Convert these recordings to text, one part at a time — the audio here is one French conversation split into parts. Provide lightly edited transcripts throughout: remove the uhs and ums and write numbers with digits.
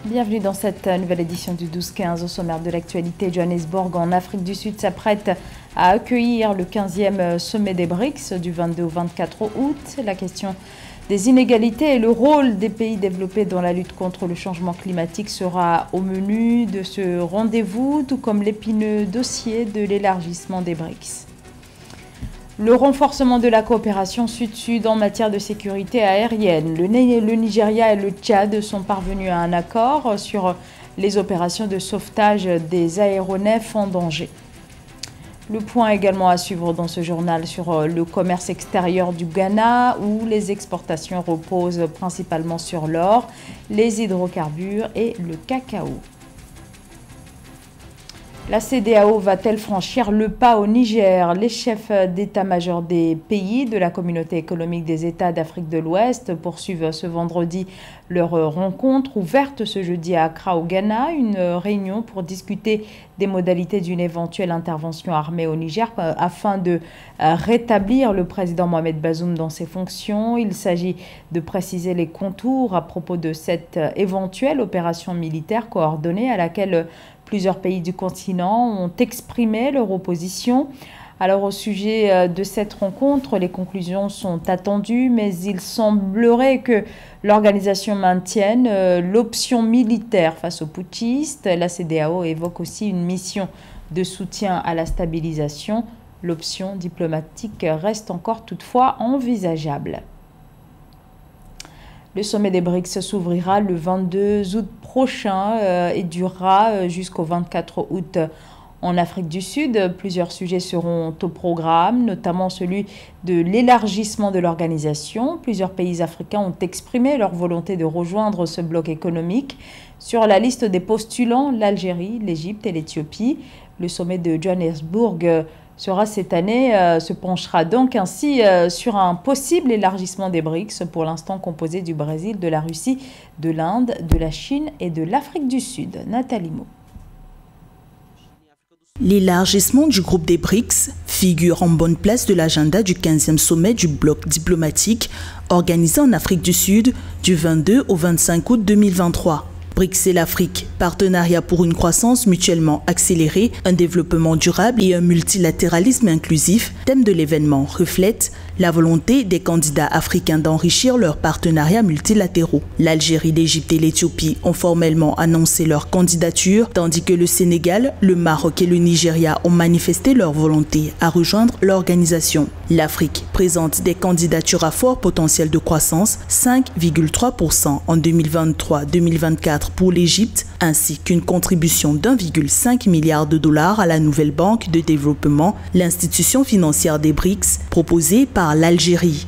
Bienvenue dans cette nouvelle édition du 12-15. Au sommaire de l'actualité, Johannesburg en Afrique du Sud s'apprête à accueillir le 15e sommet des BRICS du 22 au 24 août. La question des inégalités et le rôle des pays développés dans la lutte contre le changement climatique sera au menu de ce rendez-vous, tout comme l'épineux dossier de l'élargissement des BRICS. Le renforcement de la coopération sud-sud en matière de sécurité aérienne. Le Nigeria et le Tchad sont parvenus à un accord sur les opérations de sauvetage des aéronefs en danger. Le point également à suivre dans ce journal sur le commerce extérieur du Ghana, où les exportations reposent principalement sur l'or, les hydrocarbures et le cacao. La CEDEAO va-t-elle franchir le pas au Niger? Les chefs d'état-major des pays de la communauté économique des États d'Afrique de l'Ouest poursuivent ce vendredi leur rencontre ouverte ce jeudi à Accra au Ghana, une réunion pour discuter des modalités d'une éventuelle intervention armée au Niger afin de rétablir le président Mohamed Bazoum dans ses fonctions. Il s'agit de préciser les contours à propos de cette éventuelle opération militaire coordonnée à laquelle plusieurs pays du continent ont exprimé leur opposition. Alors au sujet de cette rencontre, les conclusions sont attendues, mais il semblerait que l'organisation maintienne l'option militaire face aux putschistes. La CEDEAO évoque aussi une mission de soutien à la stabilisation. L'option diplomatique reste encore toutefois envisageable. Le sommet des BRICS s'ouvrira le 22 août prochain et durera jusqu'au 24 août en Afrique du Sud. Plusieurs sujets seront au programme, notamment celui de l'élargissement de l'organisation. Plusieurs pays africains ont exprimé leur volonté de rejoindre ce bloc économique. Sur la liste des postulants, l'Algérie, l'Égypte et l'Éthiopie. Le sommet de Johannesburg sera cette année, se penchera donc ainsi sur un possible élargissement des BRICS, pour l'instant composé du Brésil, de la Russie, de l'Inde, de la Chine et de l'Afrique du Sud. Nathalie Mo. L'élargissement du groupe des BRICS figure en bonne place de l'agenda du 15e sommet du bloc diplomatique organisé en Afrique du Sud du 22 au 25 août 2023. BRICS et l'Afrique, partenariat pour une croissance mutuellement accélérée, un développement durable et un multilatéralisme inclusif, thème de l'événement, reflète la volonté des candidats africains d'enrichir leurs partenariats multilatéraux. L'Algérie, l'Égypte et l'Éthiopie ont formellement annoncé leur candidature, tandis que le Sénégal, le Maroc et le Nigeria ont manifesté leur volonté à rejoindre l'organisation. L'Afrique présente des candidatures à fort potentiel de croissance, 5,3% en 2023-2024 pour l'Égypte, ainsi qu'une contribution d'1,5 milliard de dollars à la nouvelle banque de développement, l'institution financière des BRICS, proposée par l'Algérie.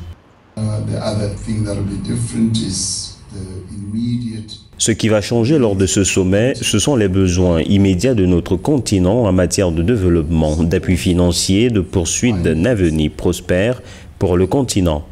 Ce qui va changer lors de ce sommet, ce sont les besoins immédiats de notre continent en matière de développement, d'appui financier, de poursuite d'un avenir prospère pour le continent.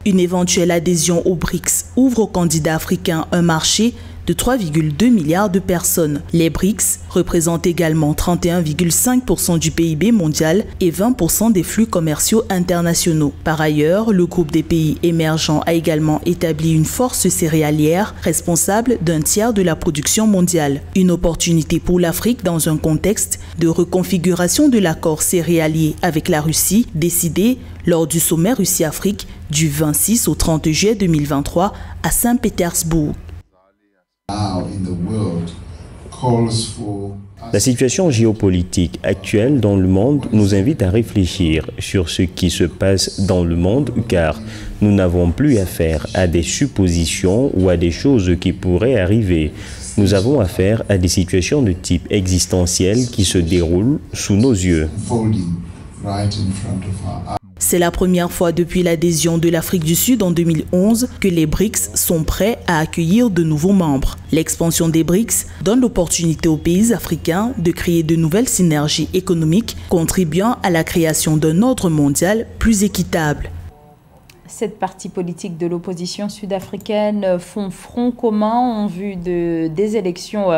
Une éventuelle adhésion aux BRICS ouvre aux candidats africains un marché de 3,2 milliards de personnes. Les BRICS représentent également 31,5% du PIB mondial et 20% des flux commerciaux internationaux. Par ailleurs, le groupe des pays émergents a également établi une force céréalière responsable d'un tiers de la production mondiale. Une opportunité pour l'Afrique dans un contexte de reconfiguration de l'accord céréalier avec la Russie, décidé lors du sommet Russie-Afrique du 26 au 30 juillet 2023 à Saint-Pétersbourg. La situation géopolitique actuelle dans le monde nous invite à réfléchir sur ce qui se passe dans le monde, car nous n'avons plus affaire à des suppositions ou à des choses qui pourraient arriver. Nous avons affaire à des situations de type existentiel qui se déroulent sous nos yeux. C'est la première fois depuis l'adhésion de l'Afrique du Sud en 2011 que les BRICS sont prêts à accueillir de nouveaux membres. L'expansion des BRICS donne l'opportunité aux pays africains de créer de nouvelles synergies économiques, contribuant à la création d'un ordre mondial plus équitable. Sept partis politiques de l'opposition sud-africaine font front commun en vue des élections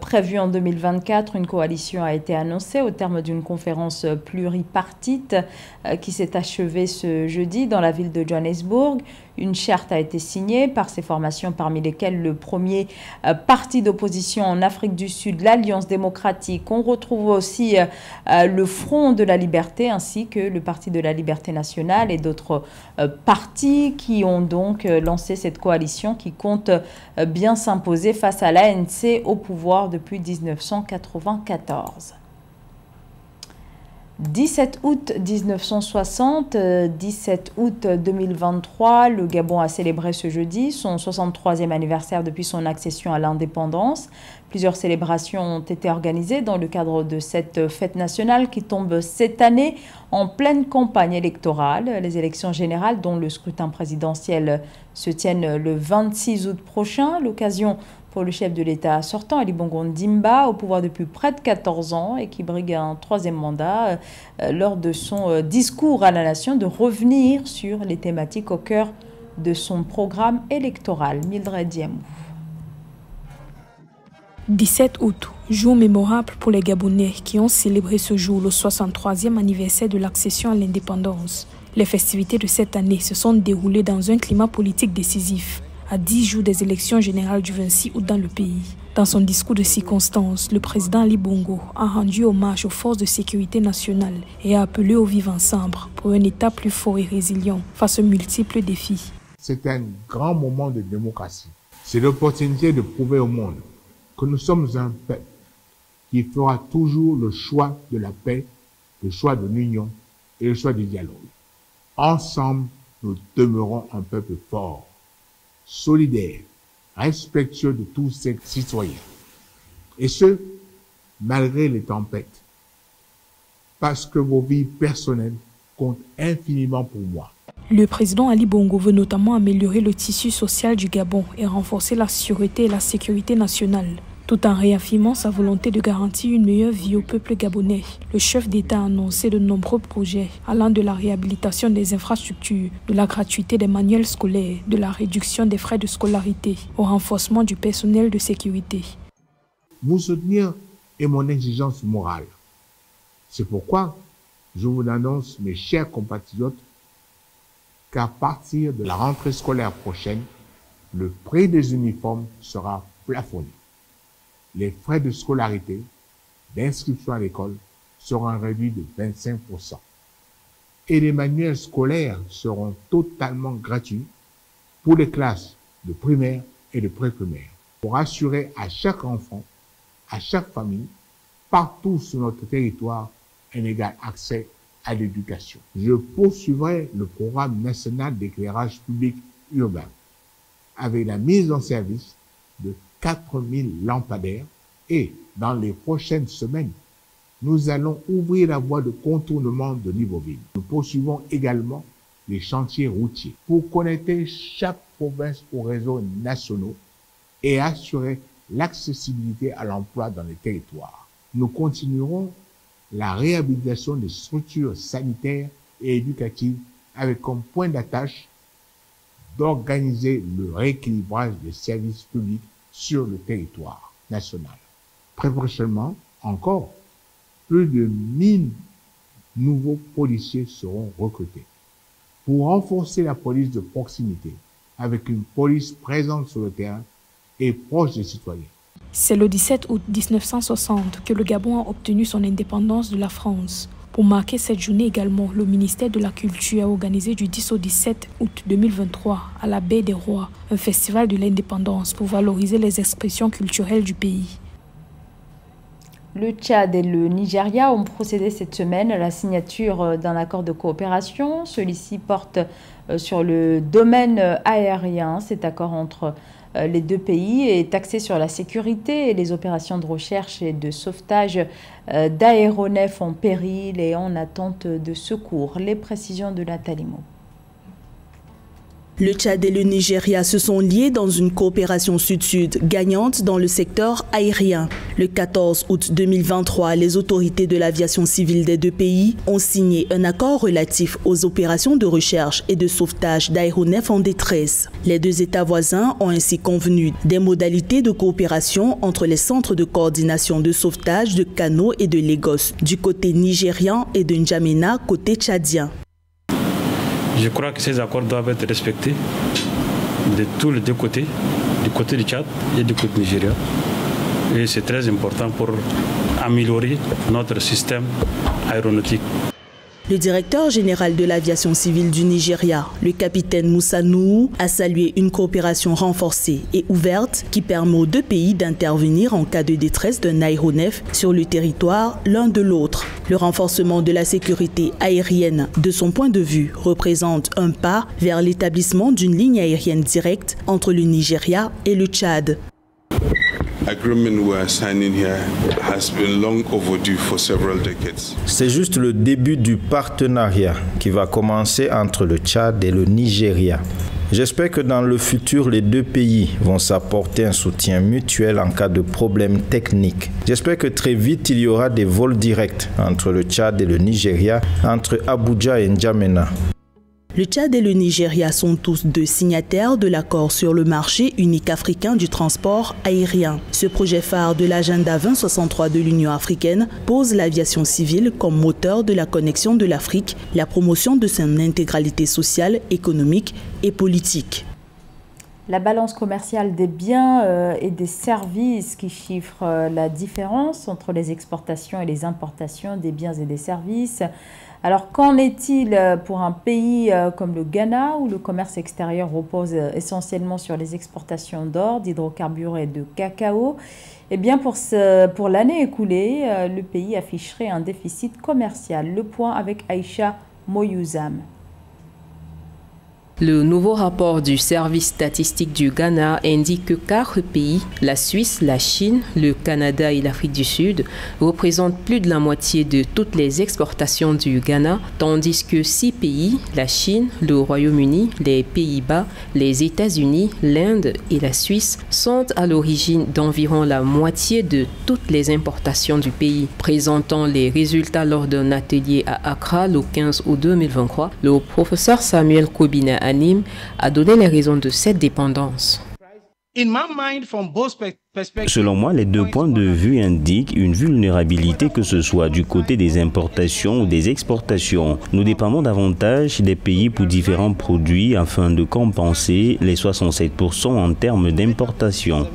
prévues en 2024. Une coalition a été annoncée au terme d'une conférence pluripartite qui s'est achevée ce jeudi dans la ville de Johannesburg. Une charte a été signée par ces formations, parmi lesquelles le premier parti d'opposition en Afrique du Sud, l'Alliance démocratique. On retrouve aussi le Front de la liberté ainsi que le Parti de la liberté nationale et d'autres partis qui ont donc lancé cette coalition qui compte bien s'imposer face à l'ANC au pouvoir depuis 1994. 17 août 1960, 17 août 2023, le Gabon a célébré ce jeudi son 63e anniversaire depuis son accession à l'indépendance. Plusieurs célébrations ont été organisées dans le cadre de cette fête nationale qui tombe cette année en pleine campagne électorale. Les élections générales, dont le scrutin présidentiel, se tiennent le 26 août prochain. L'occasion pour le chef de l'État sortant, Ali Bongo Ndimba, au pouvoir depuis près de 14 ans et qui brigue un troisième mandat, lors de son discours à la nation, de revenir sur les thématiques au cœur de son programme électoral. Mildred Diamou. 17 août, jour mémorable pour les Gabonais qui ont célébré ce jour le 63e anniversaire de l'accession à l'indépendance. Les festivités de cette année se sont déroulées dans un climat politique décisif, à 10 jours des élections générales du 26 août dans le pays. Dans son discours de circonstance, le président Ali Bongo a rendu hommage aux forces de sécurité nationale et a appelé au vivre ensemble pour un État plus fort et résilient face aux multiples défis. C'est un grand moment de démocratie. C'est l'opportunité de prouver au monde que nous sommes un peuple qui fera toujours le choix de la paix, le choix de l'union et le choix du dialogue. Ensemble, nous demeurons un peuple fort, solidaire, respectueux de tous ses citoyens. Et ce, malgré les tempêtes. Parce que vos vies personnelles comptent infiniment pour moi. Le président Ali Bongo veut notamment améliorer le tissu social du Gabon et renforcer la sûreté et la sécurité nationale, tout en réaffirmant sa volonté de garantir une meilleure vie au peuple gabonais. Le chef d'État a annoncé de nombreux projets allant de la réhabilitation des infrastructures, de la gratuité des manuels scolaires, de la réduction des frais de scolarité, au renforcement du personnel de sécurité. Vous soutenir est mon exigence morale. C'est pourquoi je vous annonce, mes chers compatriotes, qu'à partir de la rentrée scolaire prochaine, le prix des uniformes sera plafonné. Les frais de scolarité, d'inscription à l'école seront réduits de 25%. Et les manuels scolaires seront totalement gratuits pour les classes de primaire et de pré-primaire, pour assurer à chaque enfant, à chaque famille, partout sur notre territoire, un égal accès à l'éducation. Je poursuivrai le programme national d'éclairage public urbain avec la mise en service de 4000 lampadaires et dans les prochaines semaines, nous allons ouvrir la voie de contournement de Libreville. Nous poursuivons également les chantiers routiers pour connecter chaque province aux réseaux nationaux et assurer l'accessibilité à l'emploi dans les territoires. Nous continuerons la réhabilitation des structures sanitaires et éducatives avec comme point d'attache d'organiser le rééquilibrage des services publics sur le territoire national. Très prochainement, encore, plus de 1000 nouveaux policiers seront recrutés pour renforcer la police de proximité avec une police présente sur le terrain et proche des citoyens. C'est le 17 août 1960 que le Gabon a obtenu son indépendance de la France. Pour marquer cette journée également, le ministère de la Culture a organisé du 10 au 17 août 2023 à la Baie des Rois un festival de l'indépendance pour valoriser les expressions culturelles du pays. Le Tchad et le Nigeria ont procédé cette semaine à la signature d'un accord de coopération. Celui-ci porte sur le domaine aérien. Cet accord entre les deux pays est axé sur la sécurité et les opérations de recherche et de sauvetage d'aéronefs en péril et en attente de secours. Les précisions de Nathalie Mo. Le Tchad et le Nigeria se sont liés dans une coopération sud-sud gagnante dans le secteur aérien. Le 14 août 2023, les autorités de l'aviation civile des deux pays ont signé un accord relatif aux opérations de recherche et de sauvetage d'aéronefs en détresse. Les deux États voisins ont ainsi convenu des modalités de coopération entre les centres de coordination de sauvetage de Kano et de Lagos du côté nigérian et de N'Djamena côté tchadien. Je crois que ces accords doivent être respectés de tous les deux côtés, du côté du Tchad et du côté du Nigeria. Et c'est très important pour améliorer notre système aéronautique. Le directeur général de l'aviation civile du Nigeria, le capitaine Moussa Nuhu, a salué une coopération renforcée et ouverte qui permet aux deux pays d'intervenir en cas de détresse d'un aéronef sur le territoire l'un de l'autre. Le renforcement de la sécurité aérienne, de son point de vue, représente un pas vers l'établissement d'une ligne aérienne directe entre le Nigeria et le Tchad. C'est juste le début du partenariat qui va commencer entre le Tchad et le Nigeria. J'espère que dans le futur, les deux pays vont s'apporter un soutien mutuel en cas de problèmes techniques. J'espère que très vite, il y aura des vols directs entre le Tchad et le Nigeria, entre Abuja et N'Djamena. Le Tchad et le Nigeria sont tous deux signataires de l'accord sur le marché unique africain du transport aérien. Ce projet phare de l'agenda 2063 de l'Union africaine pose l'aviation civile comme moteur de la connexion de l'Afrique, la promotion de son intégralité sociale, économique et politique. La balance commerciale des biens et des services qui chiffre la différence entre les exportations et les importations des biens et des services. Alors, qu'en est-il pour un pays comme le Ghana, où le commerce extérieur repose essentiellement sur les exportations d'or, d'hydrocarbures et de cacao? Eh bien, pour l'année écoulée, le pays afficherait un déficit commercial. Le point avec Aïcha Moyouzam. Le nouveau rapport du service statistique du Ghana indique que 4 pays, la Suisse, la Chine, le Canada et l'Afrique du Sud, représentent plus de la moitié de toutes les exportations du Ghana, tandis que 6 pays, la Chine, le Royaume-Uni, les Pays-Bas, les États-Unis, l'Inde et la Suisse, sont à l'origine d'environ la moitié de toutes les importations du pays. Présentant les résultats lors d'un atelier à Accra le 15 août 2023, le professeur Samuel Kobina a donné les raisons de cette dépendance. Selon moi, les deux points de vue indiquent une vulnérabilité, que ce soit du côté des importations ou des exportations. Nous dépendons davantage des pays pour différents produits afin de compenser les 67% en termes d'importation.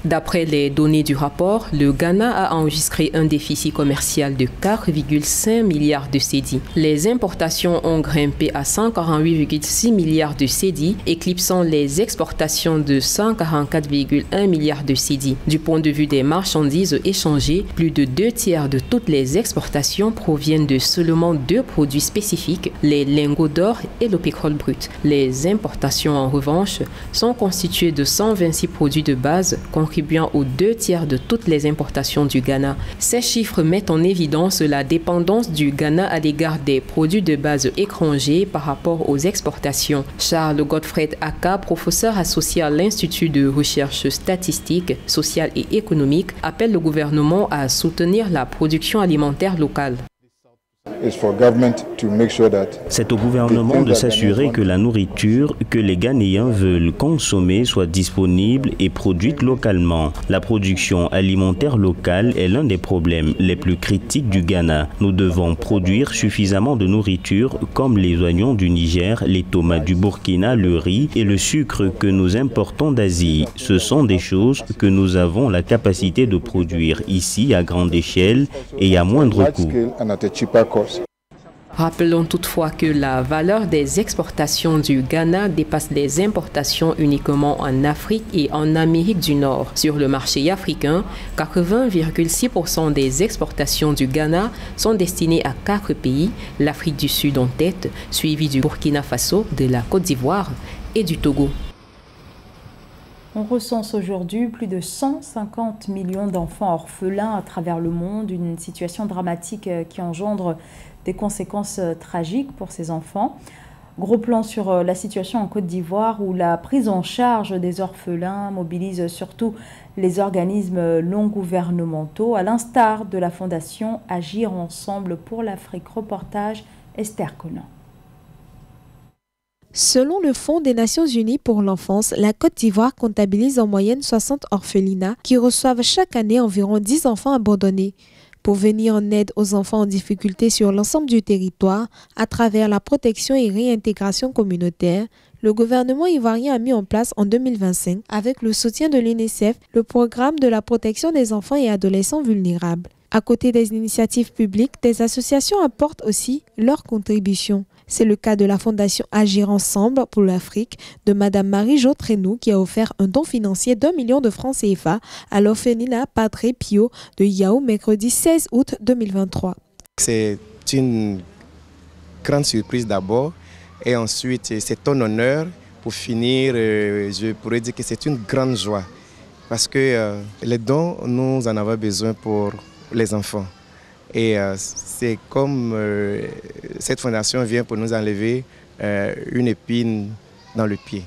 D'après les données du rapport, le Ghana a enregistré un déficit commercial de 4,5 milliards de cédis. Les importations ont grimpé à 148,6 milliards de cédis, éclipsant les exportations de 144,1 milliards de cédis. Du point de vue des marchandises échangées, plus de 2 tiers de toutes les exportations proviennent de seulement 2 produits spécifiques, les lingots d'or et le pétrole brut. Les importations, en revanche, sont constituées de 126 produits de base, contribuant aux 2 tiers de toutes les importations du Ghana. Ces chiffres mettent en évidence la dépendance du Ghana à l'égard des produits de base étrangers par rapport aux exportations. Charles Godfred Aka, professeur associé à l'Institut de recherche statistique, sociale et économique, appelle le gouvernement à soutenir la production alimentaire locale. C'est au gouvernement de s'assurer que la nourriture que les Ghanéens veulent consommer soit disponible et produite localement. La production alimentaire locale est l'un des problèmes les plus critiques du Ghana. Nous devons produire suffisamment de nourriture comme les oignons du Niger, les tomates du Burkina, le riz et le sucre que nous importons d'Asie. Ce sont des choses que nous avons la capacité de produire ici à grande échelle et à moindre coût. Rappelons toutefois que la valeur des exportations du Ghana dépasse les importations uniquement en Afrique et en Amérique du Nord. Sur le marché africain, 80,6% des exportations du Ghana sont destinées à 4 pays, l'Afrique du Sud en tête, suivi du Burkina Faso, de la Côte d'Ivoire et du Togo. On recense aujourd'hui plus de 150 millions d'enfants orphelins à travers le monde, une situation dramatique qui engendre des conséquences tragiques pour ces enfants. Gros plan sur la situation en Côte d'Ivoire où la prise en charge des orphelins mobilise surtout les organismes non gouvernementaux, à l'instar de la fondation Agir Ensemble pour l'Afrique. Reportage Esther Conan. Selon le Fonds des Nations Unies pour l'enfance, la Côte d'Ivoire comptabilise en moyenne 60 orphelinats qui reçoivent chaque année environ 10 enfants abandonnés. pour venir en aide aux enfants en difficulté sur l'ensemble du territoire à travers la protection et réintégration communautaire. Le gouvernement ivoirien a mis en place en 2025, avec le soutien de l'UNICEF, le programme de la protection des enfants et adolescents vulnérables. À côté des initiatives publiques, des associations apportent aussi leur contribution. C'est le cas de la Fondation Agir Ensemble pour l'Afrique de Madame Marie-Jo Trenou qui a offert un don financier d'1 million de francs CFA à l'orphelinat Padre Pio de Yao mercredi 16 août 2023. C'est une grande surprise d'abord. Et ensuite, c'est un honneur. Pour finir, je pourrais dire que c'est une grande joie. Parce que les dons, nous en avons besoin pour les enfants. Et c'est comme cette fondation vient pour nous enlever une épine dans le pied.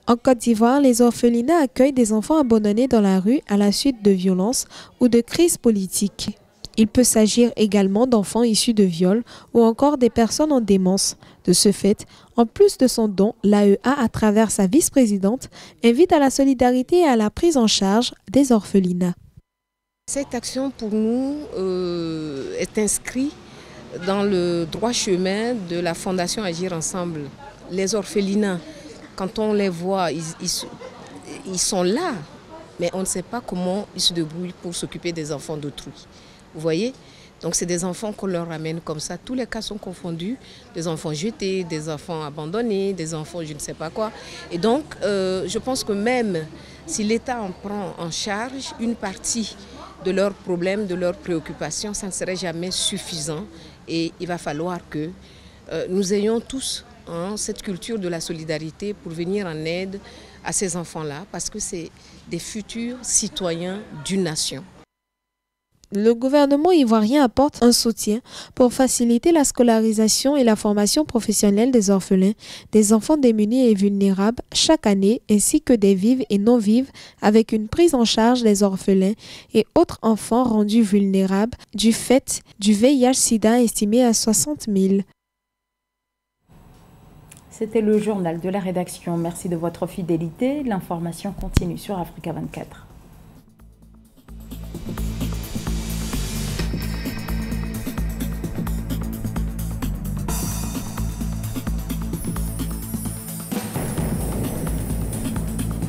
En Côte d'Ivoire, les orphelinats accueillent des enfants abandonnés dans la rue à la suite de violences ou de crises politiques. Il peut s'agir également d'enfants issus de viols ou encore des personnes en démence. De ce fait, en plus de son don, l'AEA, à travers sa vice-présidente, invite à la solidarité et à la prise en charge des orphelinats. Cette action pour nous est inscrite dans le droit chemin de la Fondation Agir Ensemble. Les orphelinats, quand on les voit, ils sont là, mais on ne sait pas comment ils se débrouillent pour s'occuper des enfants d'autrui. Vous voyez? Donc c'est des enfants qu'on leur ramène comme ça. Tous les cas sont confondus. Des enfants jetés, des enfants abandonnés, des enfants je ne sais pas quoi. Et donc je pense que même si l'État en prend en charge une partie de leurs problèmes, de leurs préoccupations, ça ne serait jamais suffisant. Et il va falloir que nous ayons tous cette culture de la solidarité pour venir en aide à ces enfants-là, parce que c'est des futurs citoyens d'une nation. Le gouvernement ivoirien apporte un soutien pour faciliter la scolarisation et la formation professionnelle des orphelins, des enfants démunis et vulnérables chaque année, ainsi que des vives et non-vives, avec une prise en charge des orphelins et autres enfants rendus vulnérables du fait du VIH-Sida estimé à 60 000. C'était le journal de la rédaction. Merci de votre fidélité. L'information continue sur Africa 24.